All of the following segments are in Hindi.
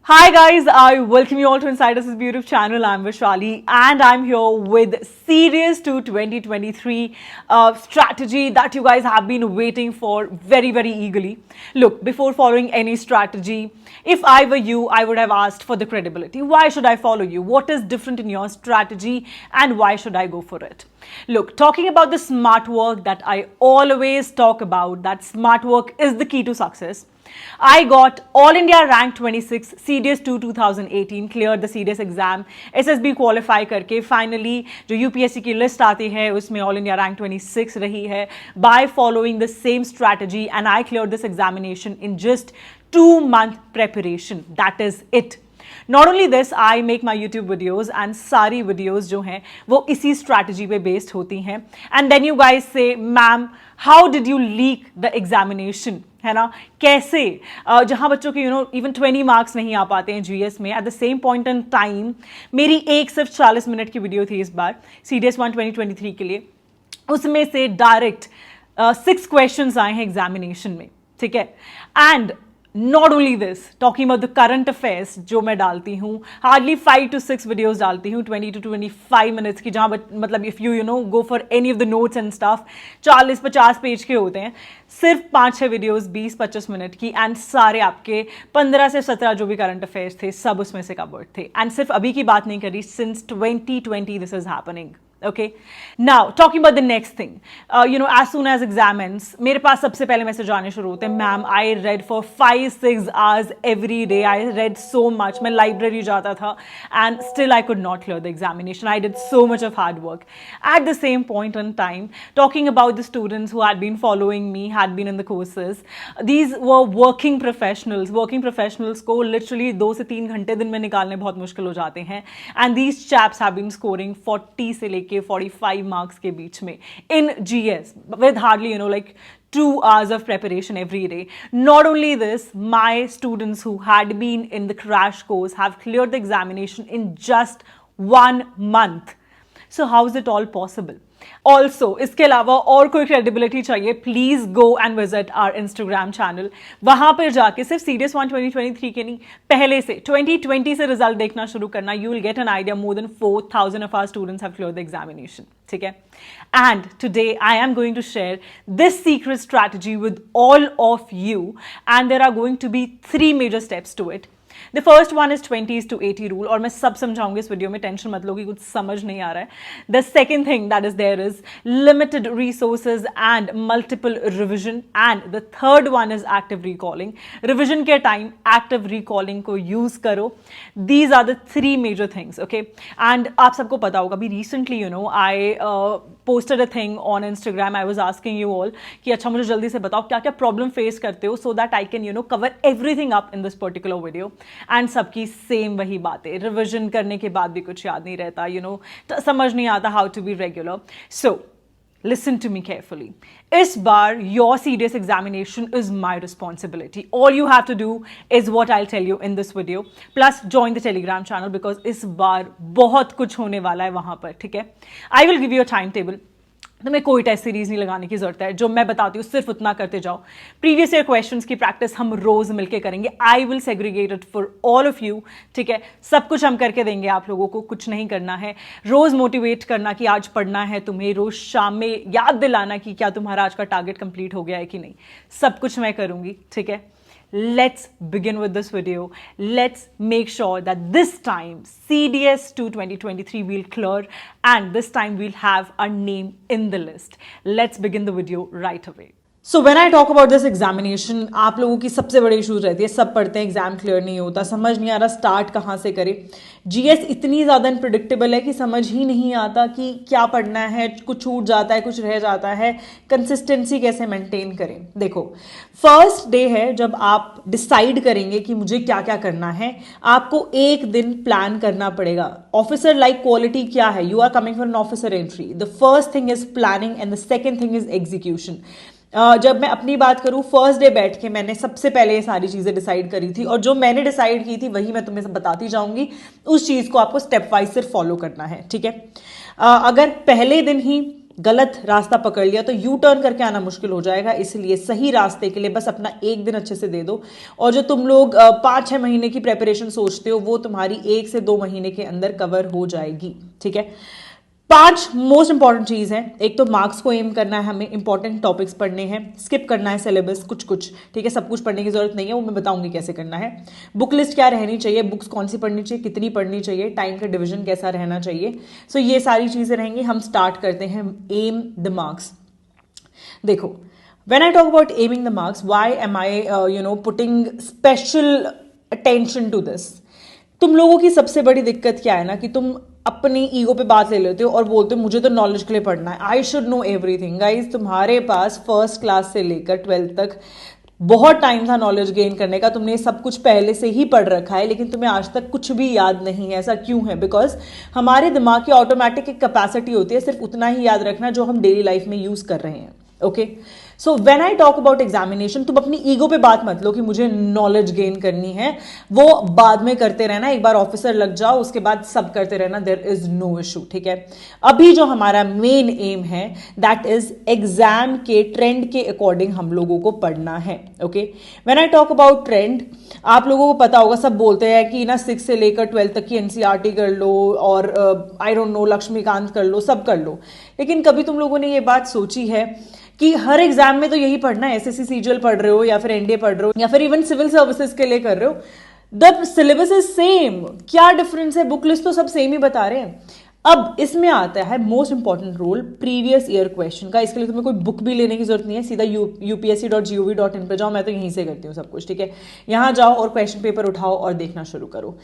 Hi guys, I welcome you all to Inside Us YouTube channel. I'm Vishali and I'm here with Serious to 2023 strategy that you guys have been waiting for very eagerly. Look, before following any strategy, if I were you, I would have asked for the credibility. Why should I follow you? What is different in your strategy and why should I go for it? Look, talking about the smart work that I always talk about, that smart work is the key to success. I got All India Rank 26 CDS 2 2018, cleared the CDS exam, SSB qualify करके finally जो UPSC की list आती है उसमें All India Rank 26 रही है by following the same strategy and I cleared this examination in just 2-month preparation. That is it. Not only this, I make my YouTube videos and सारी videos जो हैं वो इसी strategy पे based होती हैं and then you guys say, ma'am, how did you leak the examination? है ना, कैसे जहां बच्चों के इवन 20 मार्क्स नहीं आ पाते हैं जीएस में at the same point in time मेरी एक सिर्फ 40 मिनट की वीडियो थी इस बार CDS 1 2023 के लिए, उसमें से डायरेक्ट 6 क्वेश्चंस आए हैं एग्जामिनेशन में, ठीक है. And not only this, talking about the current affairs जो मैं डालती हूँ, हार्डली 5 to 6 वीडियोस डालती हूँ 20 to 25 मिनट्स की, जहाँ मतलब if you know go for any of the notes and stuff 40-50 page के होते हैं, सिर्फ 5-6 वीडियोस 20-25 मिनट की एंड सारे आपके 15 से 17 जो भी करंट अफेयर्स थे सब उसमें से कवर्ड थे. एंड सिर्फ अभी की बात नहीं करी, since 2020 this is happening. Okay, now talking about the next thing, as soon as exam ends, मेरे पास सबसे पहले मैसेज आने शुरू होते हैं, ma'am I read for 5-6 hours every day, I read so much, मैं लाइब्रेरी जाता था and still I could not clear the examination. I did so much of hard work. At the same point in time, talking about the students who had been following me, had been in the courses, these were working professionals को literally 2 से 3 घंटे दिन में निकालने बहुत मुश्किल हो जाते हैं and these chaps have been scoring 40 से लेके 45 मार्क्स के बीच में in GS with hardly 2 hours of preparation every day. Not only this, my students who had been in the crash course have cleared the examination in just 1 month. So how is it all possible? Also, इसके अलावा और कोई क्रेडिबिलिटी चाहिए, please go and visit our Instagram channel. वहां पर जाके सिर्फ CDS 1 2023 के नहीं, पहले से 2020 से रिजल्ट देखना शुरू करना. You will get an idea. More then 4,000 of our students have cleared the examination, ठीक है. And today I am going to share this secret strategy with all of you and there are going to be 3 major steps to it. The first one is 20:80 rule और मैं सब समझाऊंगी इस वीडियो में, टेंशन मत लो कि कुछ समझ नहीं आ रहा है. The second thing that is there is limited resources and multiple revision and the third one is active recalling. Revision के time active recalling को use करो. These are the 3 major things, okay? And आप सबको पता होगा अभी recently I posted a thing on Instagram. I was asking you all कि अच्छा मुझे जल्दी से बताओ क्या क्या प्रॉब्लम फेस करते हो so that I can cover everything up in this particular video. And सबकी सेम वही बातें, रिविजन करने के बाद भी कुछ याद नहीं रहता, समझ नहीं आता how to be regular. So listen to me carefully. इस बार your CDS examination is my responsibility. All you have to do is what I'll tell you in this video. Plus join the Telegram channel because इस बार बहुत कुछ होने वाला है वहां पर, ठीक है. I will give you a timetable. तुम्हें कोई टेस्ट सीरीज नहीं लगाने की जरूरत है, जो मैं बताती हूँ सिर्फ उतना करते जाओ. प्रीवियस ईयर क्वेश्चंस की प्रैक्टिस हम रोज मिलके करेंगे. I will segregate it for all of you, ठीक है. सब कुछ हम करके देंगे आप लोगों को, कुछ नहीं करना है. रोज मोटिवेट करना कि आज पढ़ना है तुम्हें, रोज शाम में याद दिलाना कि क्या तुम्हारा आज का टारगेट कंप्लीट हो गया है कि नहीं, सब कुछ मैं करूंगी, ठीक है. Let's begin with this video. Let's make sure that this time CDS 2 2023 will clear and this time we'll have our name in the list. Let's begin the video right away. So when I talk about this examination, आप लोगों की सबसे बड़ी इशूज रहती है, सब पढ़ते हैं एग्जाम क्लियर नहीं होता, समझ नहीं आ रहा स्टार्ट कहाँ से करें. जीएस इतनी ज़्यादा अनप्रिडिक्टेबल है कि समझ ही नहीं आता कि क्या पढ़ना है, कुछ छूट जाता है, कुछ रह जाता है, कंसिस्टेंसी कैसे मेंटेन करें. देखो, फर्स्ट डे है जब आप डिसाइड करेंगे कि मुझे क्या क्या करना है. आपको एक दिन प्लान करना पड़ेगा. ऑफिसर लाइक क्वालिटी क्या है? You are coming for an officer entry. The first thing is planning and the second thing is execution. जब मैं अपनी बात करूं, फर्स्ट डे बैठ के मैंने सबसे पहले ये सारी चीजें डिसाइड करी थी और जो मैंने डिसाइड की थी वही मैं तुम्हें सब बताती जाऊंगी. उस चीज को आपको स्टेप वाइज सिर्फ फॉलो करना है, ठीक है. अगर पहले दिन ही गलत रास्ता पकड़ लिया तो यू टर्न करके आना मुश्किल हो जाएगा। इसलिए सही रास्ते के लिए बस अपना एक दिन अच्छे से दे दो, और जो तुम लोग 5-6 महीने की प्रेपरेशन सोचते हो वो तुम्हारी 1 से 2 महीने के अंदर कवर हो जाएगी। ठीक है, 5 मोस्ट इंपॉर्टेंट चीज है। एक तो मार्क्स को एम करना है, हमें इंपॉर्टेंट टॉपिक्स पढ़ने हैं, स्किप करना है सिलेबस कुछ कुछ। ठीक है, सब कुछ पढ़ने की जरूरत नहीं है, वो मैं बताऊंगी कैसे करना है। बुक लिस्ट क्या रहनी चाहिए, बुक्स कौन सी पढ़नी चाहिए, कितनी पढ़नी चाहिए, टाइम का डिवीजन कैसा रहना चाहिए। सो ये सारी चीजें रहेंगी। हम स्टार्ट करते हैं एम द मार्क्स। देखो, when I talk about aiming the marks, why am I putting special attention to this? तुम लोगों की सबसे बड़ी दिक्कत क्या है ना, कि तुम अपनी ईगो पे बात ले लेते हो और बोलते हो मुझे तो नॉलेज के लिए पढ़ना है, I should know everything. Guys, तुम्हारे पास फर्स्ट क्लास से लेकर 12th तक बहुत टाइम था नॉलेज गेन करने का, तुमने सब कुछ पहले से ही पढ़ रखा है, लेकिन तुम्हें आज तक कुछ भी याद नहीं है। ऐसा क्यों है? बिकॉज हमारे दिमाग की ऑटोमेटिक एक कैपेसिटी होती है सिर्फ उतना ही याद रखना जो हम डेली लाइफ में यूज कर रहे हैं। Okay, so when I talk about examination, तुम अपनी ईगो पे बात मत लो कि मुझे नॉलेज गेन करनी है, वो बाद में करते रहना, एक बार ऑफिसर लग जाओ उसके बाद सब करते रहना, देयर इज नो इशू। ठीक है, अभी जो हमारा मेन एम है दैट इज एग्जाम के ट्रेंड के अकॉर्डिंग हम लोगों को पढ़ना है। Okay, when I talk about trend, आप लोगों को पता होगा, सब बोलते हैं कि ना 6 से लेकर 12 तक की एनसीईआरटी कर लो और आई डोंट नो लक्ष्मीकांत कर लो, सब कर लो, लेकिन कभी तुम लोगों ने ये बात सोची है कि हर एग्जाम में तो यही पढ़ना है? एसएससी सीजीएल पढ़ रहे हो या फिर एनडीए पढ़ रहे हो या फिर इवन सिविल सर्विसेज के लिए कर रहे हो, द सिलेबस इज सेम। क्या डिफरेंस है? बुक लिस्ट तो सब सेम ही बता रहे हैं। अब इसमें आता है most important role previous year question का। इसके लिए तुम्हें कोई बुक भी लेने की जरूरत नहीं है, सीधा upsc.gov.in पे जाओ, मैं तो यहीं से करती हूँ सब कुछ। ठीक है, यहां जाओ और क्वेश्चन पेपर उठाओ और देखना शुरू करो।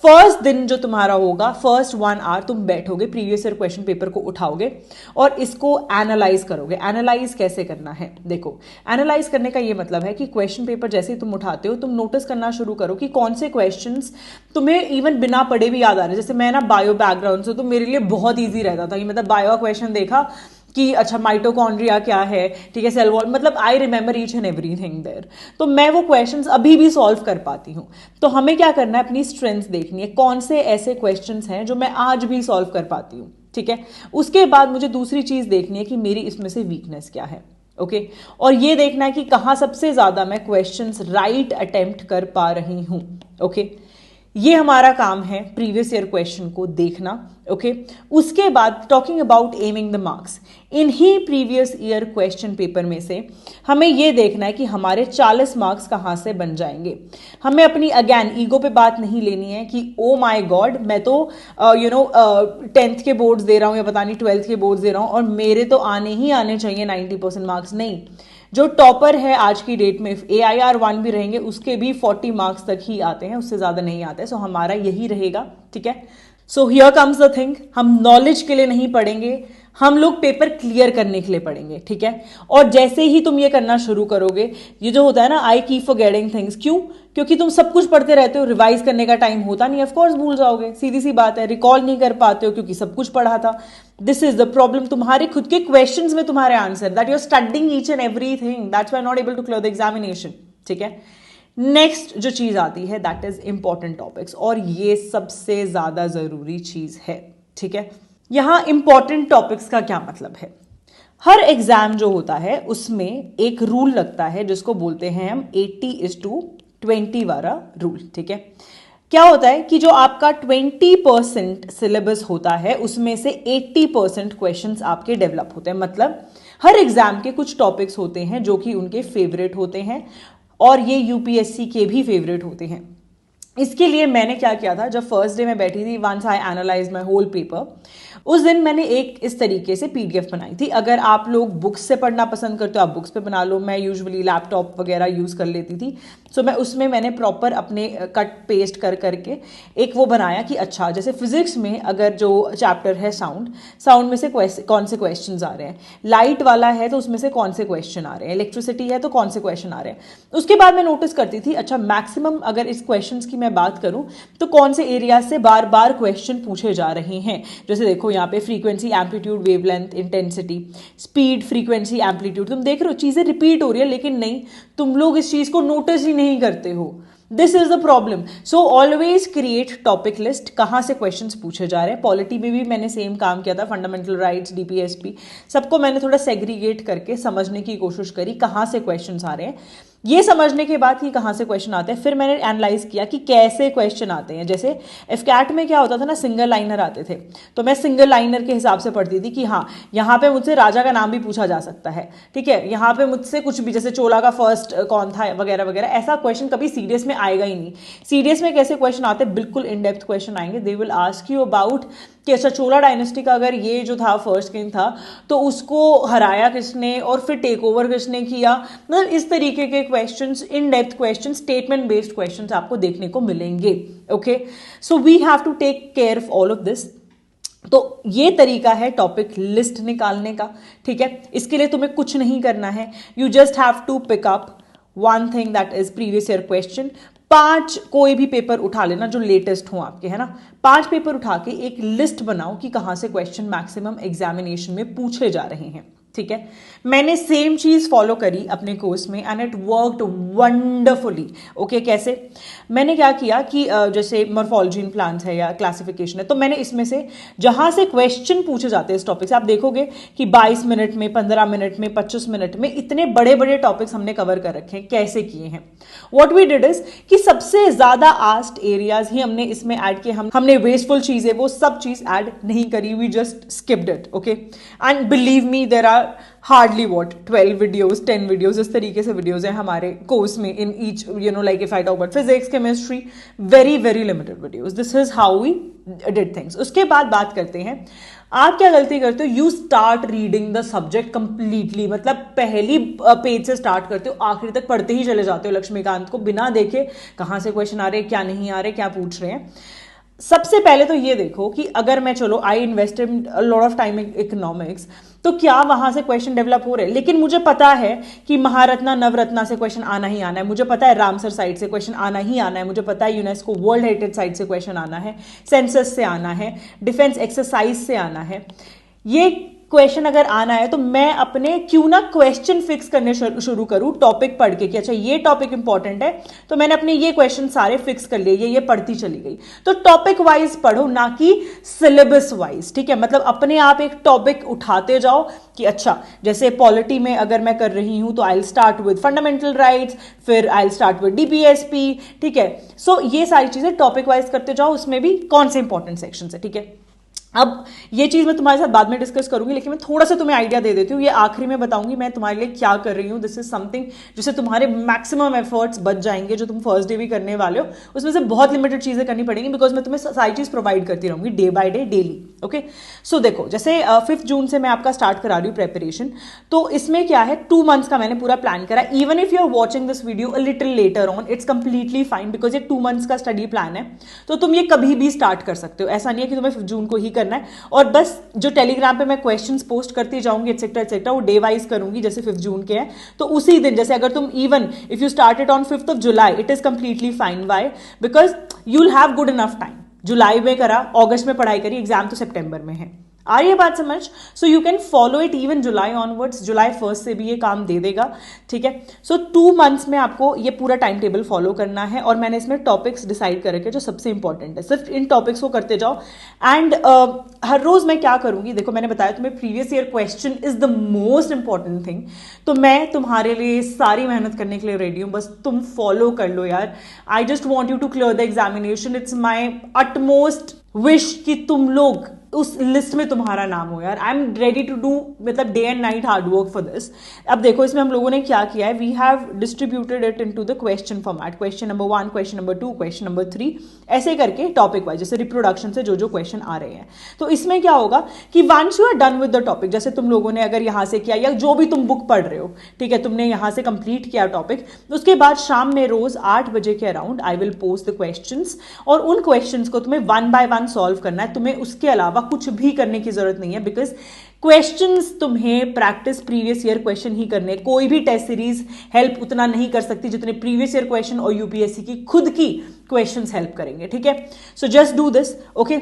फर्स्ट दिन जो तुम्हारा होगा, फर्स्ट 1 आवर तुम बैठोगे, प्रीवियस ईयर क्वेश्चन पेपर को उठाओगे और इसको एनालाइज करोगे। एनालाइज कैसे करना है? देखो, एनालाइज करने का ये मतलब है कि क्वेश्चन पेपर जैसे ही तुम उठाते हो, तुम नोटिस करना शुरू करो कि कौन से क्वेश्चंस तुम्हें इवन बिना पढ़े भी याद आ रहे हैं। जैसे मैं ना बायो बैकग्राउंड से, तो मेरे लिए बहुत ईजी रहता था कि मतलब बायो क्वेश्चन देखा कि अच्छा माइटोकॉन्ड्रिया क्या है, ठीक है, सेल वॉल, मतलब I remember each and everything there. तो मैं वो क्वेश्चंस अभी भी सॉल्व कर पाती हूँ। तो हमें क्या करना है, अपनी स्ट्रेंथ देखनी है, कौन से ऐसे क्वेश्चंस हैं जो मैं आज भी सॉल्व कर पाती हूँ। ठीक है, उसके बाद मुझे दूसरी चीज देखनी है कि मेरी इसमें से वीकनेस क्या है। ओके, और ये देखना है कि कहाँ सबसे ज्यादा मैं क्वेश्चंस राइट अटेम्प्ट कर पा रही हूँ। ओके, ये हमारा काम है प्रीवियस ईयर क्वेश्चन को देखना। ओके, उसके बाद talking about aiming the marks, इन्हीं प्रीवियस ईयर क्वेश्चन पेपर में से हमें ये देखना है कि हमारे 40 मार्क्स कहाँ से बन जाएंगे। हमें अपनी अगेन ईगो पे बात नहीं लेनी है कि ओ माय गॉड मैं तो 10th के बोर्ड्स दे रहा हूँ या पता नहीं 12th के बोर्ड्स दे रहा हूँ और मेरे तो आने ही आने चाहिए 90% मार्क्स। नहीं, जो टॉपर है आज की डेट में, AIR 1 भी रहेंगे, उसके भी 40 मार्क्स तक ही आते हैं, उससे ज्यादा नहीं आते। सो हमारा यही रहेगा। ठीक है, so here comes the thing, हम नॉलेज के लिए नहीं पढ़ेंगे, हम लोग पेपर क्लियर करने के लिए पढ़ेंगे। ठीक है, और जैसे ही तुम ये करना शुरू करोगे, ये जो होता है ना आई कीप फॉरगेटिंग थिंग्स, क्यों? क्योंकि तुम सब कुछ पढ़ते रहते हो, रिवाइज करने का टाइम होता नहीं, ऑफ कोर्स भूल जाओगे, सीधी सी बात है। रिकॉल नहीं कर पाते हो क्योंकि सब कुछ पढ़ा था। दिस इज द प्रॉब्लम, तुम्हारे खुद के क्वेश्चंस में तुम्हारे answer, that you are studying each and everything, that's why not able to clear the examination. ठीक है, नेक्स्ट जो चीज आती है दैट इज इंपॉर्टेंट टॉपिक्स, और ये सबसे ज्यादा जरूरी चीज है। ठीक है, यहां इंपॉर्टेंट टॉपिक्स का क्या मतलब है? हर एग्जाम जो होता है उसमें एक रूल लगता है जिसको बोलते हैं हम 80:20 वाला रूल। ठीक है, क्या होता है कि जो आपका 20% सिलेबस होता है उसमें से 80% क्वेश्चंस आपके डेवलप होते हैं। मतलब हर एग्जाम के कुछ टॉपिक्स होते हैं जो कि उनके फेवरेट होते हैं और ये यूपीएससी के भी फेवरेट होते हैं। इसके लिए मैंने क्या किया था, जब फर्स्ट डे में बैठी थी, once I analyse my whole paper, उस दिन मैंने एक इस तरीके से पीडीएफ बनाई थी। अगर आप लोग बुक्स से पढ़ना पसंद करते हो आप बुक्स पे बना लो, मैं यूजुअली लैपटॉप वगैरह यूज कर लेती थी। सो मैं उसमें मैंने प्रॉपर अपने कट पेस्ट कर करके एक वो बनाया कि अच्छा जैसे फिजिक्स में अगर जो चैप्टर है साउंड में से कौन से क्वेश्चन आ रहे हैं, लाइट वाला है तो उसमें से कौन से क्वेश्चन आ रहे हैं, इलेक्ट्रिसिटी है तो कौन से क्वेश्चन आ रहे हैं। उसके बाद मैं नोटिस करती थी अच्छा मैक्सिमम अगर इस क्वेश्चन की मैं बात करूं तो कौन से एरिया से बार बार क्वेश्चन पूछे जा रहे हैं। जैसे देखो यहाँ पे frequency, amplitude, wavelength, intensity, speed, frequency, amplitude, तुम देख रहे हो चीजें रिपीट हो रही है, लेकिन नहीं, तुम लोग इस चीज को नोटिस ही नहीं करते हो। This is the problem. So always create topic list. कहाँ से क्वेश्चंस पूछे जा रहे हैं. पॉलिटी में भी मैंने सेम काम किया था. फंडामेंटल राइट्स, डीपीएसपी, सबको मैंने थोड़ा सेग्रीगेट करके समझने की कोशिश करी कहाँ से क्वेश्चंस आ रहे हैं. ये समझने के बाद कि कहाँ से क्वेश्चन आते हैं, फिर मैंने एनालाइज किया कि कैसे क्वेश्चन आते हैं. जैसे एफकैट में क्या होता था ना, सिंगल लाइनर आते थे, तो मैं सिंगल लाइनर के हिसाब से पढ़ती थी कि हाँ यहाँ पे मुझसे राजा का नाम भी पूछा जा सकता है, ठीक है, यहाँ पे मुझसे कुछ भी, जैसे चोला का फर्स्ट कौन था वगैरह वगैरह. ऐसा क्वेश्चन कभी सीडीएस में आएगा ही नहीं. सीडीएस में कैसे क्वेश्चन आते हैं, बिल्कुल इन डेप्थ क्वेश्चन आएंगे. They will ask you about कि अच्छा चोला डायनेस्टी का अगर ये जो था फर्स्ट किंग था तो उसको हराया किसने और फिर टेक ओवर किसने किया. मतलब इस तरीके के questions, in depth questions, statement based questions आपको देखने को मिलेंगे. Okay, so we have to take care of all of this. तो ये तरीका है टॉपिक लिस्ट निकालने का. ठीक है, इसके लिए तुम्हें कुछ नहीं करना है. You just have to pick up one thing that is previous year question. 5 कोई भी पेपर उठा लेना जो लेटेस्ट हो आपके, है ना. 5 पेपर उठा के एक लिस्ट बनाओ कि कहां से क्वेश्चन मैक्सिमम एग्जामिनेशन में पूछे जा रहे हैं. ठीक है, मैंने सेम चीज फॉलो करी अपने कोर्स में and it worked wonderfully. Okay, कैसे? मैंने क्या किया कि जैसे मॉर्फोलॉजी इन प्लांट्स है या क्लासिफिकेशन है, तो मैंने इसमें से जहां से क्वेश्चन पूछे जाते हैं इस टॉपिक से, आप देखोगे कि 22 मिनट में, 15 मिनट में, 25 मिनट में इतने बड़े बड़े टॉपिक्स हमने कवर कर रखे हैं. कैसे किए हैं? व्हाट वी डिड इज कि सबसे ज्यादा आस्क्ड एरियाज ही हमने इसमें ऐड किए. हमने वेस्टफुल चीजें वो सब चीज ऐड नहीं करी. We just skipped it. Okay, and believe me there are hardly 12 videos, 10 videos, इस तरीके से वीडियोज हैं हमारे कोर्स में. In each, you know, like if I talk about physics, chemistry, very very limited videos. This is how we did things. उसके बाद बात करते हैं, आप क्या गलती करते हो. You start reading the subject completely. मतलब पहली पेज से स्टार्ट करते हो, आखिरी तक पढ़ते ही चले जाते हो लक्ष्मीकांत को, बिना देखे कहां से क्वेश्चन आ रहे हैं, क्या नहीं आ रहे, क्या पूछ रहे हैं. सबसे पहले तो ये देखो कि अगर मैं, चलो, I invested a lot of time in economics, तो क्या वहां से क्वेश्चन डेवलप हो रहे हैं. लेकिन मुझे पता है कि महारत्ना नवरत्ना से क्वेश्चन आना ही आना है. मुझे पता है रामसर साइट से क्वेश्चन आना ही आना है. मुझे पता है यूनेस्को वर्ल्ड हेरिटेज साइट से क्वेश्चन आना है, सेंसस से आना है, डिफेंस एक्सरसाइज से आना है. ये क्वेश्चन अगर आना है तो मैं अपने क्यों ना क्वेश्चन फिक्स करने शुरू करूं टॉपिक पढ़ के कि अच्छा ये टॉपिक इंपॉर्टेंट है, तो मैंने अपने ये क्वेश्चन सारे फिक्स कर लिए, ये पढ़ती चली गई. तो टॉपिक वाइज पढ़ो, ना कि सिलेबस वाइज. ठीक है, मतलब अपने आप एक टॉपिक उठाते जाओ कि अच्छा, जैसे पॉलिटी में अगर मैं कर रही हूं तो I will start with fundamental rights, फिर I will start with DPSP. ठीक है, सो ये सारी चीजें टॉपिक वाइज करते जाओ. उसमें भी कौन से इंपॉर्टेंट सेक्शन है. ठीक है, अब ये चीज मैं तुम्हारे साथ बाद में डिस्कस करूंगी, लेकिन मैं थोड़ा सा तुम्हें आइडिया दे देती हूँ. ये आखिरी में बताऊंगी मैं तुम्हारे लिए क्या कर रही हूँ. दिस इज समथिंग जिससे तुम्हारे मैक्सिमम एफर्ट्स बच जाएंगे. जो तुम फर्स्ट डे भी करने वाले हो उसमें से बहुत लिमिटेड चीजें करनी पड़ेंगी, बिकॉज मैं तुम्हें सारी चीज प्रोवाइड करती रहूंगी day by day, daily. Okay, so देखो, जैसे 5 जून से मैं आपका स्टार्ट करा रही हूँ प्रेपरेशन. तो इसमें क्या है, 2 मंथ्स का मैंने पूरा प्लान करा. Even if you are watching this video a little later on, it's completely fine, because ये 2 मंथ्स का स्टडी प्लान है. तो तुम ये कभी भी स्टार्ट कर सकते हो. ऐसा नहीं है कि तुम्हें 5 जून को ही करना है. और बस जो टेलीग्राम पे मैं क्वेश्चंस पोस्ट करती जाऊंगी एटसेट्रा एटसेट्रा, वो डे वाइज करूंगी. जैसे 5 जून के हैं तो उसी दिन, जैसे अगर तुम even if you started on 5th of July, it is completely fine. Why? Because you will have good enough time. जुलाई में करा, अगस्त में पढ़ाई करी, एग्जाम तो सितंबर में है. आ रही है बात समझ? So you can follow it even July onwards. July 1st से भी ये काम दे देगा. ठीक है, सो 2 मंथ्स में आपको ये पूरा टाइम टेबल फॉलो करना है. और मैंने इसमें टॉपिक्स डिसाइड कर रखे जो सबसे इंपॉर्टेंट है. सिर्फ इन टॉपिक्स को करते जाओ. एंड हर रोज मैं क्या करूंगी, देखो मैंने बताया तुम्हें previous year question is the most important thing. तो मैं तुम्हारे लिए सारी मेहनत करने के लिए रेडी हूं. बस तुम फॉलो कर लो यार. I just want you to clear the examination. It's my utmost wish कि तुम लोग उस लिस्ट में तुम्हारा नाम हो यार. I am ready to do, मतलब day and night hard work for this. अब देखो इसमें हम लोगों ने क्या किया है, we have distributed it into the question format. Question number 1, question number 2, question number 3, ऐसे करके टॉपिक वाइज, जैसे रिप्रोडक्शन से जो जो क्वेश्चन आ रहे हैं. तो इसमें क्या होगा कि once you are done with the topic, जैसे तुम लोगों ने अगर यहां से किया या जो भी तुम बुक पढ़ रहे हो, ठीक है, तुमने यहां से कंप्लीट किया टॉपिक, उसके बाद शाम में रोज 8 बजे के around I will post the questions. और उन क्वेश्चंस को तुम्हें 1 by 1 सॉल्व करना है. तुम्हें उसके अलावा कुछ भी करने की जरूरत नहीं है, बिकॉज क्वेश्चंस तुम्हें प्रैक्टिस प्रीवियस ईयर क्वेश्चन ही करने. कोई भी टेस्ट सीरीज हेल्प उतना नहीं कर सकती जितने प्रीवियस ईयर क्वेश्चन और यूपीएससी की खुद की क्वेश्चंस हेल्प करेंगे. ठीक है, so just do this. Okay,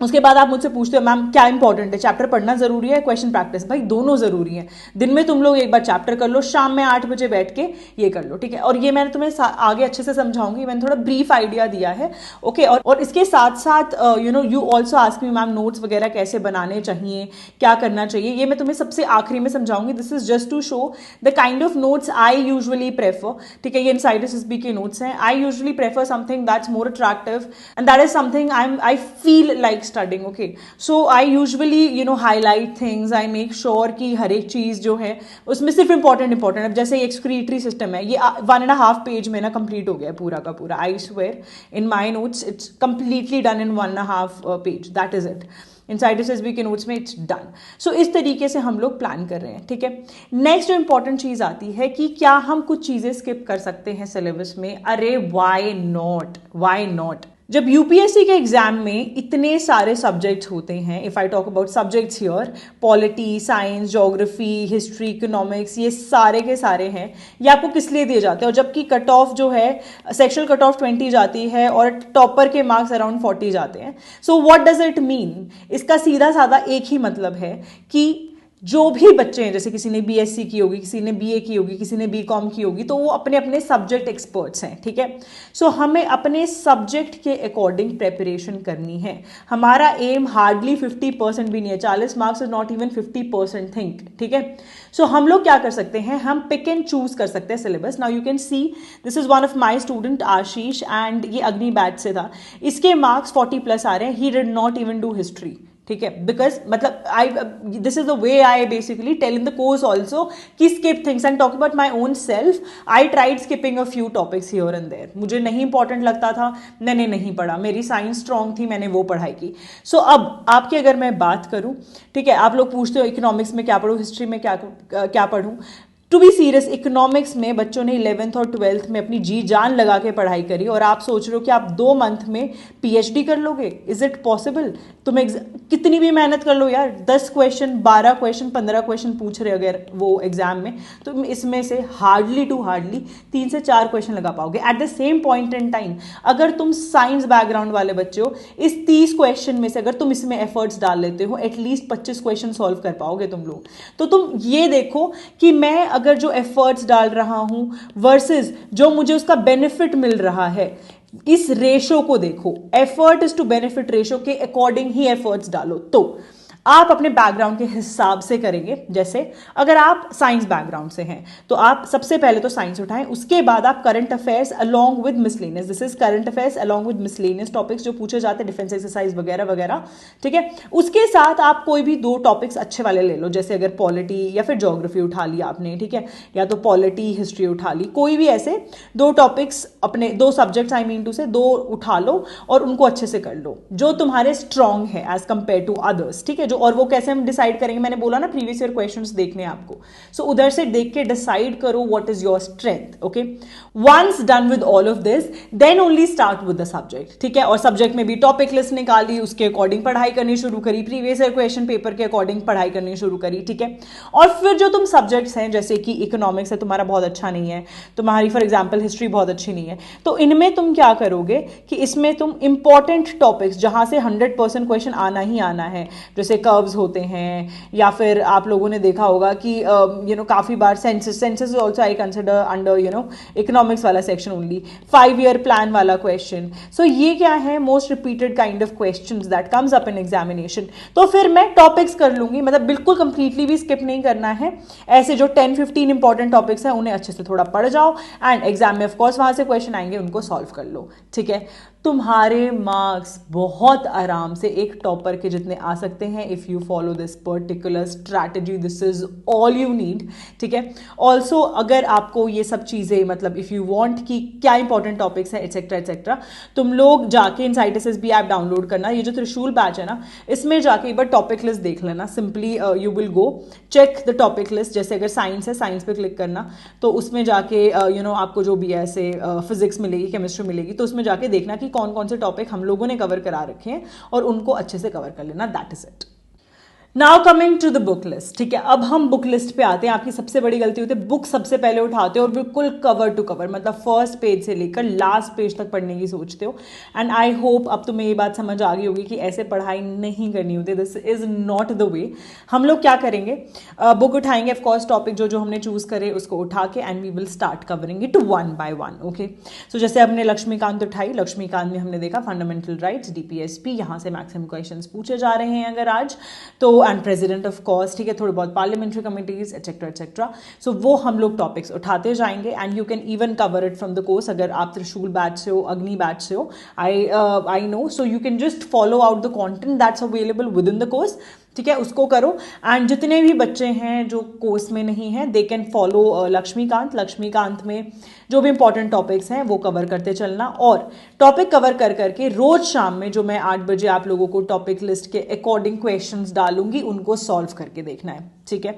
उसके बाद आप मुझसे पूछते हो मैम क्या इंपॉर्टेंट है, चैप्टर पढ़ना जरूरी है, क्वेश्चन प्रैक्टिस? भाई दोनों जरूरी है। दिन में तुम लोग एक बार चैप्टर कर लो, शाम में 8 बजे बैठ के ये कर लो, ठीक है। और ये मैंने तुम्हें आगे अच्छे से समझाऊंगी, मैंने थोड़ा ब्रीफ आइडिया दिया है, ओके। और इसके साथ साथ you also ask me ma'am notes वगैरह कैसे बनाने चाहिए, क्या करना चाहिए, ये मैं तुम्हें सबसे आखिरी में समझाऊंगी। This is just to show the kind of notes I usually prefer, ठीक है। ये इनसाइडर्स एसबी के नोट्स हैं। I usually prefer something that's more attractive and that is something I feel like studying, okay. So I usually highlight things, I make sure कि हर एक चीज जो है उसमें सिर्फ इंपॉर्टेंट अब जैसे एक्सक्रीटरी सिस्टम है, ये 1.5 पेज में ना कंप्लीट हो गया पूरा का पूरा। I swear in my notes it's completely done in 1.5 page, that is it. Insiders SB के नोट्स में इट्स डन। सो इस तरीके से हम लोग प्लान कर रहे हैं, ठीक है। नेक्स्ट जो इंपॉर्टेंट चीज आती है कि क्या हम कुछ चीजें स्किप कर सकते हैं सिलेबस में? अरे वाई नॉट, वाई नॉट। जब यूपीएससी के एग्जाम में इतने सारे सब्जेक्ट्स होते हैं, if I talk about subjects here, polity, science, geography, history, economics, ये सारे के सारे हैं, ये आपको किस लिए दिए जाते हैं? और जबकि कट ऑफ जो है सेक्शनल कट ऑफ 20 जाती है और टॉपर के मार्क्स अराउंड 40 जाते हैं। So what does it mean? इसका सीधा साधा एक ही मतलब है कि जो भी बच्चे हैं, जैसे किसी ने बीएससी की होगी, किसी ने बीए की होगी, किसी ने बीकॉम की होगी, तो वो अपने अपने सब्जेक्ट एक्सपर्ट्स हैं, ठीक है। सो हमें अपने सब्जेक्ट के अकॉर्डिंग प्रेपरेशन करनी है। हमारा एम हार्डली 50% भी नहीं है, 40 marks is not even 50% think, ठीक है। सो हम लोग क्या कर सकते हैं, हम पिक एंड चूज कर सकते हैं syllabus. Now you can see this is one of my student Ashish, and ये अग्नि बैच से था, इसके मार्क्स 40+ आ रहे हैं। He did not even do history, ठीक है, बिकॉज मतलब I this is the way I basically tell in the course also कि skip things and talk about my own self. I tried skipping a few topics here and there, मुझे नहीं इंपॉर्टेंट लगता था, मैंने नहीं पढ़ा, मेरी साइंस स्ट्रॉन्ग थी, मैंने वो पढ़ाई की। सो अब आपकी अगर मैं बात करूं, ठीक है, आप लोग पूछते हो इकोनॉमिक्स में क्या पढ़ूं, हिस्ट्री में क्या पढ़ूं। टू बी सीरियस, इकोनॉमिक्स में बच्चों ने 11th और 12th में अपनी जी जान लगा के पढ़ाई करी, और आप सोच रहे हो कि आप 2 मंथ में पीएचडी कर लोगे? Is it possible? तुम कितनी भी मेहनत कर लो यार, 10 क्वेश्चन, 12 क्वेश्चन, 15 क्वेश्चन पूछ रहे अगर वो एग्जाम में, तो इसमें से हार्डली टू हार्डली 3 से 4 क्वेश्चन लगा पाओगे at the same point in time. अगर तुम साइंस बैकग्राउंड वाले बच्चे हो, इस 30 क्वेश्चन में से अगर तुम इसमें एफर्ट्स डाल लेते हो, एटलीस्ट 25 क्वेश्चन सॉल्व कर पाओगे तुम लोग। तो तुम ये देखो कि मैं अगर जो एफर्ट्स डाल रहा हूं वर्सेस जो मुझे उसका बेनिफिट मिल रहा है, इस रेशो को देखो। Effort is to benefit ratio के अकॉर्डिंग ही एफर्ट्स डालो। तो आप अपने बैकग्राउंड के हिसाब से करेंगे। जैसे अगर आप साइंस बैकग्राउंड से हैं तो आप सबसे पहले तो साइंस उठाएं, उसके बाद आप current affairs along with miscellaneous, this is current affairs along with miscellaneous topics जो पूछे जाते हैं, डिफेंस एक्सरसाइज वगैरह वगैरह, ठीक है। उसके साथ आप कोई भी 2 टॉपिक्स अच्छे वाले ले लो, जैसे अगर पॉलिटी या फिर ज्योग्राफी उठा लिया आपने, ठीक है, या तो पॉलिटी हिस्ट्री उठा ली, कोई भी ऐसे 2 टॉपिक्स, अपने 2 सब्जेक्ट्स आई मीन टू से 2 उठा लो और उनको अच्छे से कर लो, जो तुम्हारे स्ट्रांग है एज कंपेयर टू अदर्स, ठीक है। जो और वो कैसे हम डिसाइड करेंगे, मैंने बोला ना प्रीवियस ईयर क्वेश्चंस देखने आपको। सो उधर से देख के डिसाइड करो what is your strength, okay. Once done with all of this, then only start with the subject, ठीक है। और सब्जेक्ट में भी टॉपिक लिस्ट निकाली, उसके अकॉर्डिंग पढ़ाई करनी शुरू करी, प्रीवियस ईयर क्वेश्चन पेपर के अकॉर्डिंग पढ़ाई करनी शुरू करी, ठीक है। और फिर जो तुम सब्जेक्ट्स हैं, जैसे कि इकोनॉमिक्स है तुम्हारा बहुत अच्छा नहीं है, तुम्हारी फॉर एग्जाम्पल हिस्ट्री बहुत अच्छी नहीं है, तो इनमें तुम क्या करोगे कि इसमें तुम इंपॉर्टेंट टॉपिक्स जहां से 100% क्वेश्चन आना ही आना है, जैसे कर्व्स होते हैं, या फिर आप लोगों ने देखा होगा कि काफी बार census also I consider under economics वाला सेक्शन ओनली, 5 ईयर प्लान वाला क्वेश्चन। सो ये क्या है, most repeated kind of questions that comes up in examination. तो फिर मैं टॉपिक्स कर लूंगी, मतलब बिल्कुल कंप्लीटली भी स्किप नहीं करना है, ऐसे जो 10-15 इंपॉर्टेंट टॉपिक्स हैं उन्हें अच्छे से थोड़ा पढ़ जाओ, एंड एग्जाम में ऑफकोर्स वहां से क्वेश्चन आएंगे, उनको सॉल्व कर लो, ठीक है। तुम्हारे मार्क्स बहुत आराम से एक टॉपर के जितने आ सकते हैं if you follow this particular strategy, this is all you need, ठीक है। ऑल्सो अगर आपको ये सब चीजें, मतलब इफ यू वांट कि क्या इंपॉर्टेंट टॉपिक्स है एटसेट्रा एटसेट्रा, तुम लोग जाके इनसाइडर्स एसबी ऐप डाउनलोड करना, ये जो त्रिशूल बैच है ना, इसमें जाके एक बार टॉपिक लिस्ट देख लेना। Simply you will go check the topic list, जैसे अगर साइंस है, साइंस पे क्लिक करना, तो उसमें जाके आपको जो भी ऐसे फिजिक्स मिलेगी, केमिस्ट्री मिलेगी, तो उसमें जाके देखना कि कौन कौन से टॉपिक हम लोगों ने कवर करा रखे हैं और उनको अच्छे से कवर कर लेना, that is it. Now coming to the book list, ठीक है। अब हम बुक लिस्ट पे आते हैं। आपकी सबसे बड़ी गलती होती है बुक सबसे पहले उठाते हो और बिल्कुल कवर टू कवर, मतलब फर्स्ट पेज से लेकर लास्ट पेज तक पढ़ने की सोचते हो। एंड आई होप अब तुम्हें ये बात समझ आ गई होगी कि ऐसे पढ़ाई नहीं करनी होती। दिस इज नॉट द वे। हम लोग क्या करेंगे, बुक उठाएंगे, ऑफकोर्स टॉपिक जो जो हमने चूज करे उसको उठा के, and we will start covering it one by one. Okay, so जैसे हमने लक्ष्मीकांत उठाई, लक्ष्मीकांत में हमने देखा फंडामेंटल राइट्स, डीपीएसपी, यहाँ से मैक्सिमम क्वेश्चंस पूछे जा रहे हैं अगर आज तो, एंड प्रेसिडेंट ऑफ कोर्स, ठीक है, थोड़े बहुत पार्लियामेंट्री कमिटीज एटसेट्रा एटसेट्रा। सो वो हम लोग टॉपिक्स उठाते जाएंगे and you can even cover it from the course. अगर आप त्रिशूल बैच से हो, अग्नि बैच से हो, I know, so you can just follow out the content that's available with in the course, ठीक है, उसको करो। एंड जितने भी बच्चे हैं जो कोर्स में नहीं है, they can follow Laxmikanth. Laxmikanth में जो भी इंपॉर्टेंट टॉपिक्स हैं वो कवर करते चलना, और टॉपिक कवर कर करके रोज शाम में जो मैं 8 बजे आप लोगों को टॉपिक लिस्ट के अकॉर्डिंग क्वेश्चंस डालूंगी उनको सॉल्व करके देखना है, ठीक है।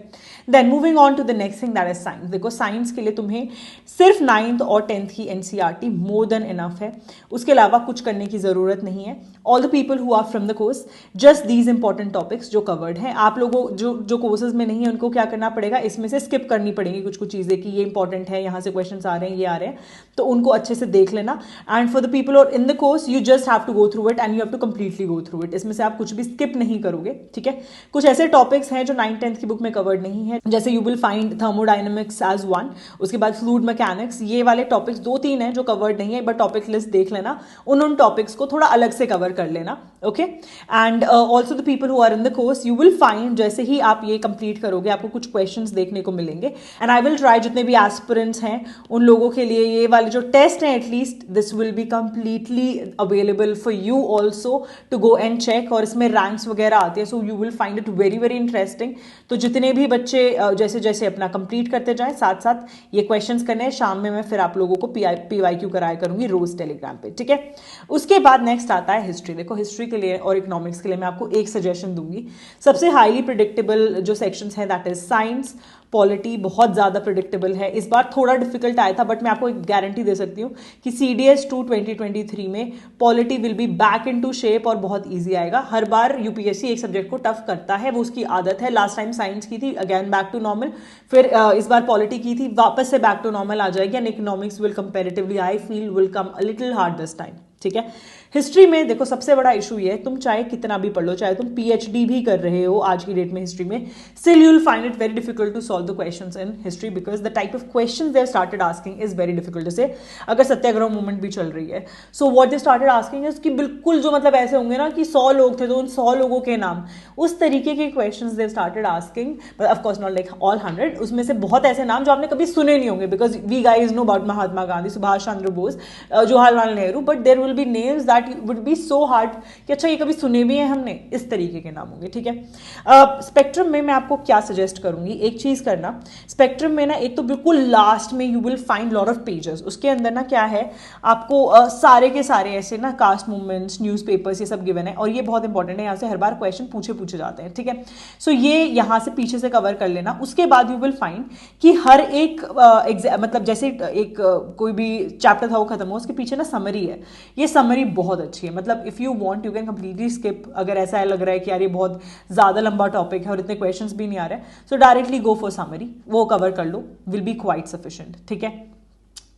Then moving on to the next thing that is science. देखो साइंस के लिए तुम्हें सिर्फ 9th और 10th की एनसीईआरटी मोर देन इनफ है, उसके अलावा कुछ करने की जरूरत नहीं है। All the people who are from the course, just these important topics जो कवर्ड है। आप लोगों जो कोर्सेज में नहीं है उनको क्या करना पड़ेगा, इसमें से स्किप करनी पड़ेगी कुछ कुछ चीजें कि ये इंपॉर्टेंट है, यहाँ से क्वेश्चन आ रहे हैं, ये आ रहे हैं, तो उनको अच्छे से देख लेना। एंड फॉर द पीपल और in the course you just have to go through it and you have to completely go through it. इसमें से आप कुछ भी स्किप नहीं करोगे, ठीक है। कुछ ऐसे टॉपिक्स हैं जो 9th-10th की बुक में कवर्ड नहीं है, जैसे you will find thermodynamics as one, उसके बाद फ्लूइड मैकेनिक्स, ये वाले टॉपिक्स 2-3 हैं जो कवर्ड नहीं है, बट टॉपिक लिस्ट देख लेना, उन टॉपिक्स को थोड़ा अलग से कवर कर लेना, okay. And also the people who are in the course, you will find जैसे ही आप ये कंप्लीट करोगे आपको कुछ क्वेश्चंस देखने को मिलेंगे। एंड आई विल ट्राई जितने भी एस्पिरेंट्स हैं उन लोगों के लिए ये वाले जो टेस्ट हैं, at least this will be completely available for you also to go and check, और इसमें रैंक्स वगैरह आते हैं, so you will find it very very interesting. तो जितने भी बच्चे जैसे जैसे अपना कंप्लीट करते जाएं, साथ साथ ये क्वेश्चंस करने हैं, शाम में मैं फिर आप लोगों को PYQ कराया करूंगी रोज टेलीग्राम पे, ठीक है। उसके बाद नेक्स्ट आता है हिस्ट्री। देखो हिस्ट्री के लिए और इकोनॉमिक्स के लिए मैं आपको एक सजेशन दूंगी। सबसे हाईली प्रिडिक्टेबल जो सेक्शंस हैं दैट इज साइंस, पॉलिटी बहुत ज़्यादा प्रिडिक्टेबल है। इस बार थोड़ा डिफिकल्ट आया था, बट मैं आपको एक गारंटी दे सकती हूँ कि CDS 2 2023 में polity will be back into shape और बहुत ईजी आएगा। हर बार UPSC एक सब्जेक्ट को टफ करता है, वो उसकी आदत है। लास्ट टाइम साइंस की थी, अगेन बैक टू नॉर्मल, फिर इस बार पॉलिटी की थी, वापस से बैक टू नॉर्मल आ जाएगी। And economics will comparatively I feel will come a little hard this time, ठीक है। हिस्ट्री में देखो सबसे बड़ा इशू ये है, तुम चाहे कितना भी पढ़ लो, चाहे तुम PhD भी कर रहे हो आज की डेट में हिस्ट्री में, still you will find it very difficult to solve the questions in history, because the type of questions they have started asking is very difficult. जैसे अगर सत्याग्रह मूवमेंट भी चल रही है, so what they started asking is कि बिल्कुल जो मतलब ऐसे होंगे ना कि 100 लोग थे तो उन 100 लोगों के नाम, उस तरीके के questions they started asking, but of course not like all 100, उसमें से बहुत ऐसे नाम जो आपने कभी सुने नहीं होंगे, because we guys know about Mahatma Gandhi, Subhash Chandra Bose, Jawaharlal Nehru, but there will be names that would be so hard कि अच्छा ये कभी सुने भी हैं हमने, इस तरीके के नाम होंगे, ठीक है। स्पेक्ट्रम में मैं आपको क्या सजेस्ट करूंगी, एक चीज करना, स्पेक्ट्रम में ना एक तो बिल्कुल लास्ट में you will find lot of pages, उसके अंदर ना क्या है आपको सारे के सारे ऐसे ना कास्ट मूवमेंट्स, न्यूज़पेपर्स, ये सब गिवन है, और ये बहुत इंपॉर्टेंट है, यहाँ से हर बार क्वेश्चन पूछे जाते हैं, ठीक है। सो ये यहाँ से पीछे से कवर कर लेना। उसके बाद यू विल फाइंड कि हर एक मतलब जैसे एक कोई भी चैप्टर था वो खत्म हो, उसके पीछे ना समरी है, ये समरी बहुत अच्छी है, मतलब if you want you can completely skip, अगर ऐसा लग रहा है कि यार ये बहुत ज्यादा लंबा टॉपिक है और इतने क्वेश्चंस भी नहीं आ रहे, so directly go for summary, वो कवर कर लो, विल बी क्वाइट सफिशिएंट, ठीक है।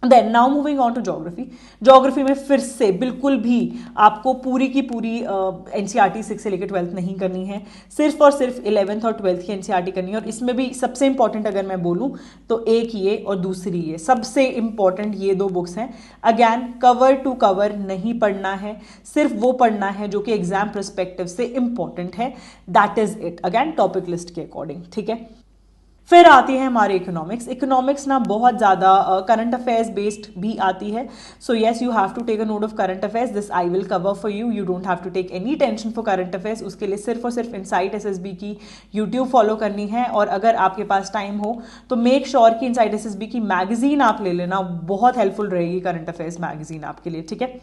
Then now moving on to geography. Geography में फिर से बिल्कुल भी आपको पूरी की पूरी NCERT 6 से लेकर 12th नहीं करनी है, सिर्फ और सिर्फ 11th और 12th की NCERT करनी है। और इसमें भी सबसे इंपॉर्टेंट अगर मैं बोलूं तो एक ये और दूसरी ये, सबसे इंपॉर्टेंट ये 2 बुक्स हैं। अगैन कवर टू कवर नहीं पढ़ना है, सिर्फ वो पढ़ना है जो कि एग्जाम परस्पेक्टिव से इंपॉर्टेंट है, that is it, again topic list के अकॉर्डिंग, ठीक है। फिर आती है हमारी इकोनॉमिक्स। इकोनॉमिक्स ना बहुत ज़्यादा करंट अफेयर्स बेस्ड भी आती है, so yes you have to take a note of current affairs, this I will cover for you, you don't have to take any tension for current affairs. उसके लिए सिर्फ और सिर्फ इनसाइट SSB की यूट्यूब फॉलो करनी है, और अगर आपके पास टाइम हो तो मेक श्योर कि इनसाइट SSB की मैगजीन आप ले लेना, बहुत हेल्पफुल रहेगी करंट अफेयर्स मैगजीन आपके लिए, ठीक है।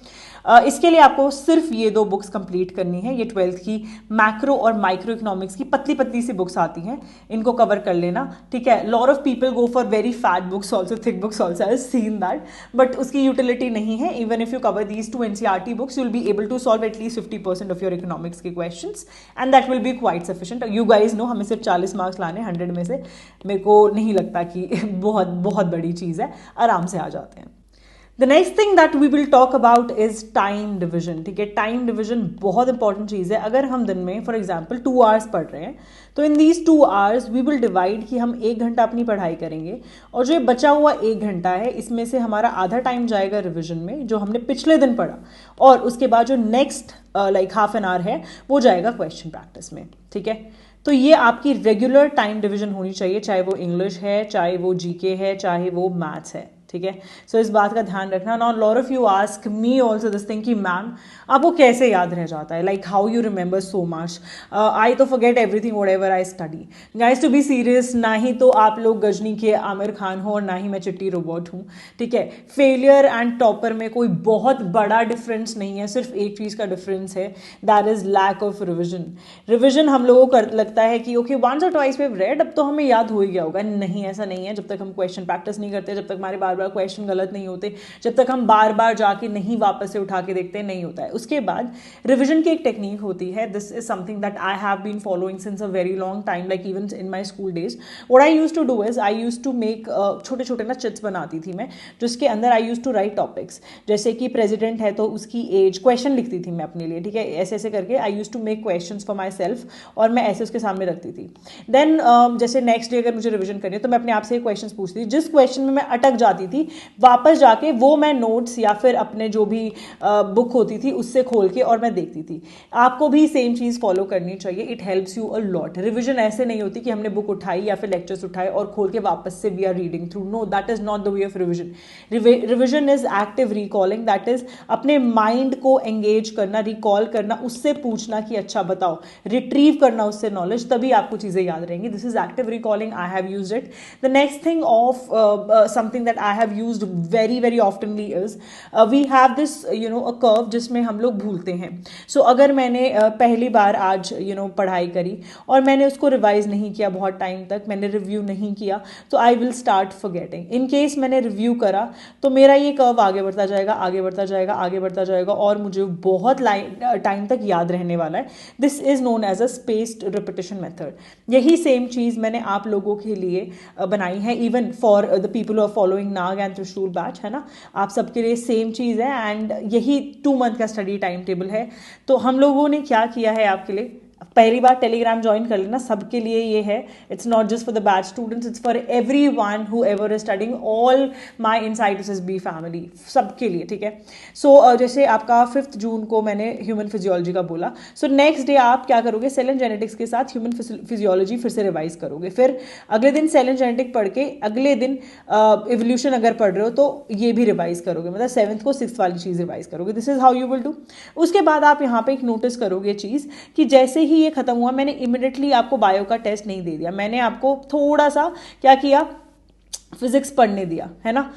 इसके लिए आपको सिर्फ ये 2 बुक्स कंप्लीट करनी है, ये 12th की मैक्रो और माइक्रो इकोनॉमिक्स की पतली पतली सी बुक्स आती हैं, इनको कवर कर लेना। ठीक है. Lot of people go for very fat books also, thick books also, I have seen that, but उसकी यूटिलिटी नहीं है. Even if you cover these two NCERT books you will be able to solve at least 50% of your economics के questions and that will be quite sufficient. You guys know हमें सिर्फ 40 मार्क्स लाने 100 में से, मेरे को नहीं लगता कि बहुत बहुत बड़ी चीज़ है, आराम से आ जाते हैं. The next thing that we will talk about is time division. ठीक है, टाइम डिविजन बहुत इंपॉर्टेंट चीज़ है. अगर हम दिन में फॉर एग्जाम्पल 2 आवर्स पढ़ रहे हैं तो in these 2 hours we will divide कि हम 1 घंटा अपनी पढ़ाई करेंगे और जो ये बचा हुआ 1 घंटा है इसमें से हमारा आधा टाइम जाएगा रिविजन में जो हमने पिछले दिन पढ़ा, और उसके बाद जो next like half an hour है वो जाएगा क्वेश्चन प्रैक्टिस में. ठीक है, तो ये आपकी रेगुलर टाइम डिवीजन होनी चाहिए, चाहे वो इंग्लिश है, चाहे वो जीके है, चाहे वो मैथ्स है. ठीक है, सो इस बात का ध्यान रखना. Now lot of you ask me also this thing कि मैम आपको कैसे याद रह जाता है, like how you remember so much. I तो forget everything whatever I study. Guys to be serious, ना ही तो आप लोग गजनी के आमिर खान हो और ना ही मैं चिट्टी रोबोट हूँ. ठीक है, फेलियर एंड टॉपर में कोई बहुत बड़ा डिफरेंस नहीं है, सिर्फ एक चीज़ का डिफरेंस है, that is lack of revision. Revision हम लोगों को लगता है कि ओके वंस और ट्वाइस वी हैव रेड, अब तो हमें याद हो ही गया होगा. नहीं, ऐसा नहीं है. जब तक हम क्वेश्चन प्रैक्टिस नहीं करते, जब तक हमारे बार बार क्वेश्चन गलत नहीं होते, जब तक हम बार बार जाके नहीं वापस से उठा के देखते, नहीं होता है. उसके बाद रिविजन की एक टेक्निक होती है. This is something that I have been following since a very long time, like even in my school days. What I used to do is I used to make छोटे छोटे ना चिट्स बनाती थी मैं, जिसके अंदर I used to write topics. जैसे कि प्रेसिडेंट है तो उसकी एज, क्वेश्चन लिखती थी मैं अपने लिए. ठीक है, ऐसे ऐसे करके I used to make questions for myself और मैं ऐसे उसके सामने रखती थी. देन जैसे नेक्स्ट डे अगर मुझे रिविजन करनी है तो मैं अपने आप से क्वेश्चन पूछती थी. जिस क्वेश्चन में मैं अटक जाती थी वापस जाके वो मैं नोट्स या फिर अपने जो भी बुक होती थी उससे खोल के और मैं देखती थी. आपको भी सेम चीज़ फॉलो करनी चाहिए. It helps you a lot. Revision ऐसे नहीं होती कि हमने बुक उठाई या फिर लेक्चर्स उठाए और खोल के वापस से we are reading through. No, that is not the way of revision. Revision is active recalling, that is अपने माइंड को एंगेज करना, रिकॉल करना, उससे पूछना कि अच्छा बताओ, रिट्रीव करना उससे नॉलेज, तभी आपको चीज़ें याद रहेंगी. This is active recalling. I have used it. The next thing of something that I have used very oftenly is we have this a curve जिसमें हम लोग भूलते हैं. So अगर मैंने पहली बार आज पढ़ाई करी और मैंने उसको रिवाइज नहीं किया बहुत टाइम तक, मैंने रिव्यू नहीं किया, तो I will start forgetting. In case मैंने रिव्यू करा तो मेरा ये कर्व आगे बढ़ता जाएगा, आगे बढ़ता जाएगा, आगे बढ़ता जाएगा और मुझे बहुत टाइम तक याद रहने वाला है. This is known as a spaced repetition method. यही सेम चीज़ मैंने आप लोगों के लिए बनाई है, even for the people who are following Nag and Trishul batch, है ना. आप सबके लिए सेम चीज़ है एंड यही 2 मंथ का स्टडी टाइम टेबल है. तो हम लोगों ने क्या किया है आपके लिए, पहली बार टेलीग्राम ज्वाइन कर लेना, सबके लिए ये है. It's not just for the batch students, it's for every one who ever is studying, all my inside SSB family, सबके लिए. ठीक है, सो जैसे आपका 5 जून को मैंने ह्यूमन फिजियोलॉजी का बोला, सो नेक्स्ट डे आप क्या करोगे, सेल एंड जेनेटिक्स के साथ ह्यूमन फिजियोलॉजी फिर से रिवाइज करोगे. फिर अगले दिन सेल एंड जेनेटिक पढ़ के अगले दिन इवोल्यूशन अगर पढ़ रहे हो तो ये भी रिवाइज करोगे, मतलब 7th को 6th वाली चीज़ रिवाइज करोगे. This is how you will do. उसके बाद आप यहाँ पे एक नोटिस करोगे चीज़ कि जैसे ही ये खत्म हुआ, मैंने इमिडिएटली आपको बायो का टेस्ट नहीं दे दिया, मैंने आपको थोड़ा सा क्या किया, फिजिक्स पढ़ने दिया, है ना.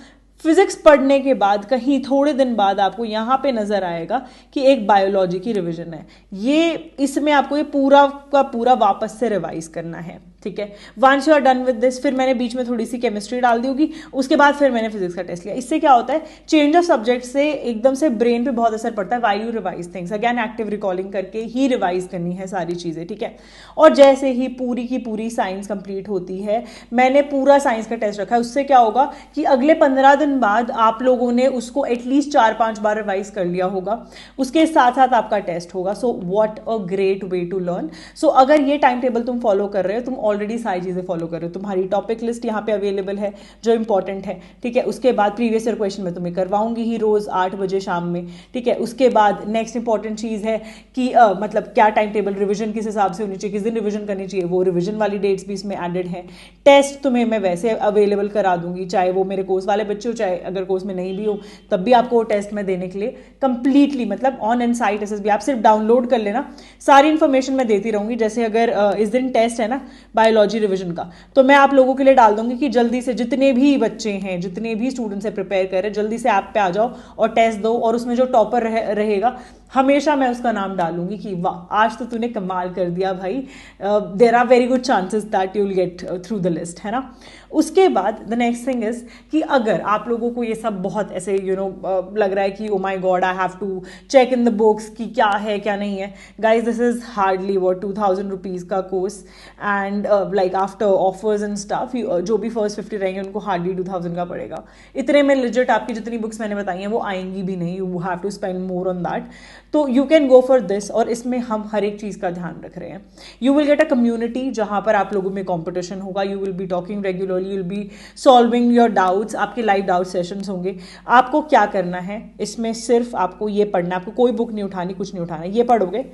फिजिक्स पढ़ने के बाद कहीं थोड़े दिन बाद आपको यहाँ पे नजर आएगा कि एक बायोलॉजी की रिवीजन है. ये इसमें आपको ये पूरा का पूरा वापस से रिवाइज करना है. ठीक है, once you are done with this, फिर मैंने बीच में थोड़ी सी केमिस्ट्री डाल दी होगी, उसके बाद फिर मैंने फिजिक्स का टेस्ट लिया. इससे क्या होता है, चेंज ऑफ सब्जेक्ट से एकदम से ब्रेन पे बहुत असर पड़ता है. While you revise things again, active recalling करके ही रिवाइज करनी है सारी चीज़ें. ठीक है, और जैसे ही पूरी की पूरी साइंस कंप्लीट होती है, मैंने पूरा साइंस का टेस्ट रखा है, उससे क्या होगा कि अगले 15 दिन बाद आप लोगों ने उसको एटलीस्ट 4-5 बार रिवाइज कर लिया होगा, उसके साथ साथ आपका टेस्ट होगा. So what a great way to learn. So अगर ये टाइम टेबल तुम फॉलो कर रहे हो, तुम ऑलरेडी सारी चीज़ें फॉलो कर रहे हो, तुम्हारी टॉपिक लिस्ट यहाँ पे अवेलेबल है जो इंपॉर्टेंट है. ठीक है, उसके बाद प्रीवियस ईयर क्वेश्चन मैं तुम्हें करवाऊंगी ही रोज 8 बजे शाम में. ठीक है, उसके बाद नेक्स्ट इंपॉर्टेंट चीज़ है कि मतलब क्या टाइम टेबल, रिविजन किस हिसाब से होनी चाहिए, किस दिन रिविजन करनी चाहिए, वो रिविजन वाली डेट्स भी इसमें एडेड है. टेस्ट तुम्हें मैं वैसे अवेलेबल करा दूंगी, चाहे वो मेरे कोर्स वाले बच्चे हो, चाहे अगर कोर्स में नहीं भी हो तब भी आपको वो टेस्ट मैं देने के लिए कंप्लीटली, मतलब ऑन इनसाइट एसएसबी, आप सिर्फ डाउनलोड कर लेना, सारी इंफॉर्मेशन मैं देती रहूंगी. जैसे अगर इस दिन टेस्ट है ना बायोलॉजी रिविजन का, तो मैं आप लोगों के लिए डाल दूंगी कि जल्दी से जितने भी बच्चे हैं, जितने भी स्टूडेंट्स है प्रिपेयर कर रहे हैं, जल्दी से ऐप पे आ जाओ और टेस्ट दो. और उसमें जो टॉपर रहेगा हमेशा मैं उसका नाम डालूंगी कि वाह आज तो तूने कमाल कर दिया भाई, there are very good chances that you will get through the list, है ना। उसके बाद द नेक्स्ट थिंग इज कि अगर आप लोगों को ये सब बहुत ऐसे लग रहा है कि oh my God I have to check in the books कि क्या है क्या नहीं है, guys this is hardly what 2000 rupees का course, and like after offers and stuff जो भी फर्स्ट 50 रहेंगे उनको हार्डली 2000 का पड़ेगा। इतने में लिजिट आपकी जितनी बुक्स मैंने बताई हैं वो आएंगी भी नहीं, you have to spend more on that. तो you can go for this, और इसमें हम हर एक चीज़ का ध्यान रख रहे हैं। You will get a community जहाँ पर आप लोगों में कॉम्पिटिशन होगा, you will be talking regularly, you will be solving your doubts, आपके लाइव डाउट सेशंस होंगे। आपको क्या करना है इसमें, सिर्फ आपको ये पढ़ना है, आपको कोई बुक नहीं उठानी, कुछ नहीं उठाना, ये पढ़ोगे,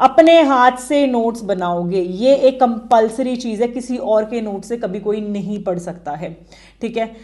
अपने हाथ से नोट्स बनाओगे, ये एक कंपल्सरी चीज़ है, किसी और के नोट से कभी कोई नहीं पढ़ सकता है, ठीक है।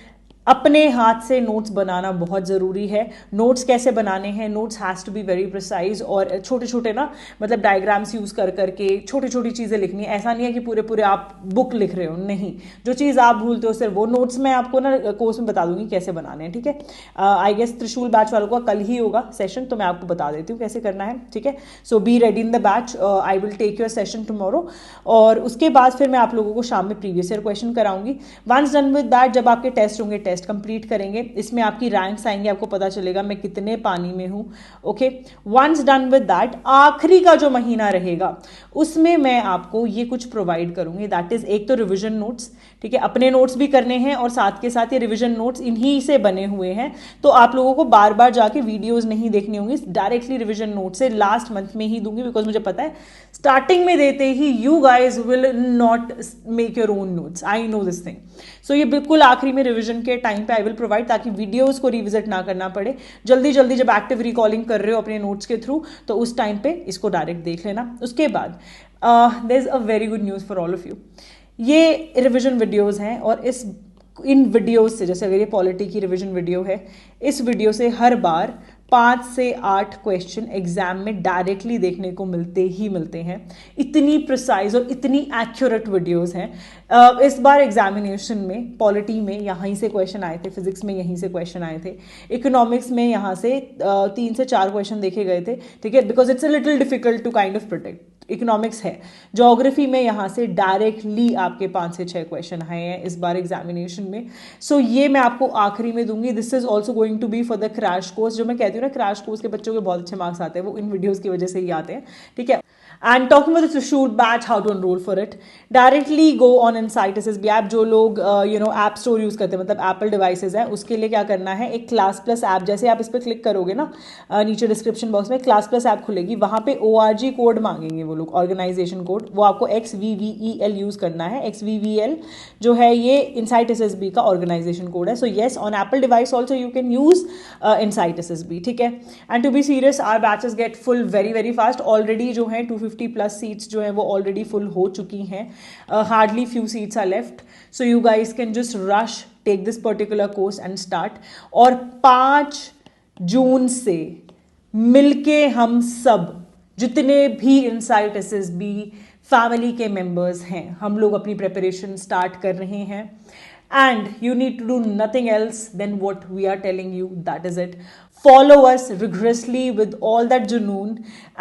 अपने हाथ से नोट्स बनाना बहुत ज़रूरी है। नोट्स कैसे बनाने हैं, notes has to be very precise, और छोटे छोटे ना मतलब डायग्राम्स यूज़ कर करके छोटी छोटी चीज़ें लिखनी है। ऐसा नहीं है कि पूरे पूरे आप बुक लिख रहे हो, नहीं, जो चीज़ आप भूलते हो सिर्फ वो नोट्स मैं आपको ना कोर्स में बता दूंगी कैसे बनाने हैं, ठीक है। आई गेस त्रिशूल बैच वालों का कल ही होगा सेशन, तो मैं आपको बता देती हूँ कैसे करना है, ठीक है। So be ready in the batch, I will take your session tomorrow, और उसके बाद फिर मैं आप लोगों को शाम में प्रीवियस ईयर क्वेश्चन कराऊंगी। वंस डन विद दैट, जब आपके टेस्ट होंगे, टेस्ट कंप्लीट करेंगे, इसमें आपकी रैंक्स आएंगे, आपको पता चलेगा मैं कितने पानी में हूं, okay. Once done with that, आखिरी का जो महीना रहेगा उसमें मैं आपको ये कुछ प्रोवाइड करूंगी, दैट इज एक तो रिवीजन नोट्स, ठीक है, अपने नोट्स भी करने हैं और साथ के साथ ये रिवीजन नोट्स इन्हीं से बने हुए हैं, तो आप लोगों को बार बार जाके वीडियोस नहीं देखनी होंगी, डायरेक्टली रिवीजन नोट से लास्ट मंथ में ही दूंगी, बिकॉज मुझे पता है स्टार्टिंग में देते ही you guys will not make your own notes, I know this thing. So ये बिल्कुल आखिरी में रिवीजन के टाइम पे आई विल प्रोवाइड, ताकि वीडियोस को रिविजिट ना करना पड़े, जल्दी जल्दी जब एक्टिव रिकॉलिंग कर रहे हो अपने नोट्स के थ्रू, तो उस टाइम पे इसको डायरेक्ट देख लेना। उसके बाद there is a very good news for all of you, ये रिविजन वीडियोज़ हैं, और इन वीडियोज़ से, जैसे अगर ये पॉलिटी की रिविजन वीडियो है, इस वीडियो से हर बार 5 से 8 क्वेश्चन एग्जाम में डायरेक्टली देखने को मिलते हैं। इतनी प्रिसाइज और इतनी एक्यूरेट वीडियोस हैं। इस बार एग्जामिनेशन में पॉलिटी में यहाँ से क्वेश्चन आए थे, फिजिक्स में यहीं से क्वेश्चन आए थे, इकोनॉमिक्स में यहाँ से 3 से 4 क्वेश्चन देखे गए थे, ठीक है, because it's a little difficult to kind of protect. Economics है, ज्योग्राफी में यहाँ से डायरेक्टली आपके 5 से 6 क्वेश्चन आए हैं इस बार एग्जामिनेशन में। सो ये मैं आपको आखिरी में दूंगी। This is also going to be for the crash course. जो मैं कहती हूँ ना, क्रैश कोर्स के बच्चों के बहुत अच्छे मार्क्स आते हैं, वो इन वीडियोस की वजह से ही आते हैं, ठीक है। And talking about the Trishul batch, how to enroll for it, directly go on insight SSB app. जो लोग ऐप स्टोर यूज करते हैं, मतलब एप्पल डिवाइसेज हैं, उसके लिए क्या करना है, एक क्लास प्लस ऐप, जैसे आप इस पर क्लिक करोगे ना, नीचे डिस्क्रिप्शन बॉक्स में क्लास प्लस ऐप खुलेगी, वहां पे ORG कोड मांगेंगे वो लोग, ऑर्गेनाइजेशन कोड, वो आपको XVVEL यूज करना है। XVVEL जो है ये इनसाइट एसएसबी का ऑर्गेनाइजेशन कोड है। So yes, on Apple device also you can use insight SSB, ठीक है। And to be serious, our batches get full very very fast. Already जो है 250 प्लस सीट्स जो है वो ऑलरेडी फुल हो चुकी हैं, hardly few seats are left, so you guys can just rush take this particular course and start. और 5 जून से मिलके हम सब जितने भी इनसाइट एसएसबी फैमिली के मेंबर्स हैं, हम लोग अपनी प्रिपरेशन स्टार्ट कर रहे हैं। And you need to do nothing else than what we are telling you. That is it. Follow us rigorously with all that junoon,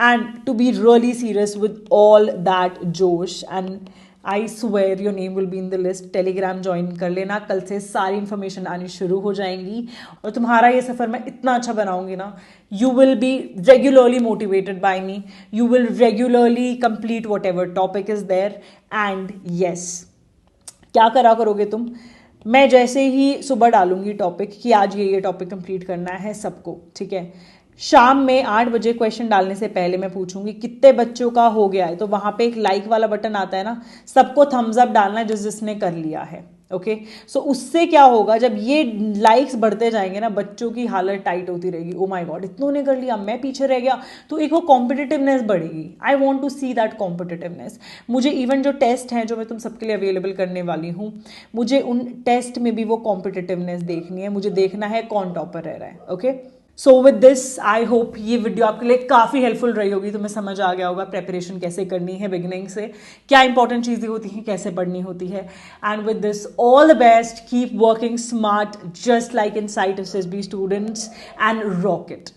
and to be really serious with all that josh. And I swear your name will be in the list. Telegram join कर लेना, कल से सारी information आनी शुरू हो जाएंगी, और तुम्हारा ये सफ़र मैं इतना अच्छा बनाऊंगी ना, you will be regularly motivated by me. You will regularly complete whatever topic is there. And yes, क्या करा करोगे तुम, मैं जैसे ही सुबह डालूंगी टॉपिक कि आज ये टॉपिक कंप्लीट करना है सबको, ठीक है, शाम में 8 बजे क्वेश्चन डालने से पहले मैं पूछूंगी कितने बच्चों का हो गया है, तो वहां पे एक लाइक वाला बटन आता है ना, सबको थम्स अप डालना है जिसने कर लिया है, ओके। सो उससे क्या होगा, जब ये लाइक्स बढ़ते जाएंगे ना, बच्चों की हालत टाइट होती रहेगी, ओ माय गॉड इतनों ने कर लिया, मैं पीछे रह गया, तो एक वो कॉम्पिटिटिवनेस बढ़ेगी। I want to see that competitiveness. मुझे इवन जो टेस्ट हैं जो मैं तुम सबके लिए अवेलेबल करने वाली हूँ, मुझे उन टेस्ट में भी वो कॉम्पिटिटिवनेस देखनी है, मुझे देखना है कौन टॉपर रह रहा है, okay. So with this I hope ये वीडियो आपके लिए काफ़ी हेल्पफुल रही होगी, तुम्हें समझ आ गया होगा प्रेपरेशन कैसे करनी है बिगिनिंग से, क्या इंपॉर्टेंट चीज़ें होती हैं, कैसे पढ़नी होती है। And with this all the best, keep working smart just like insight SSB students, and rock it.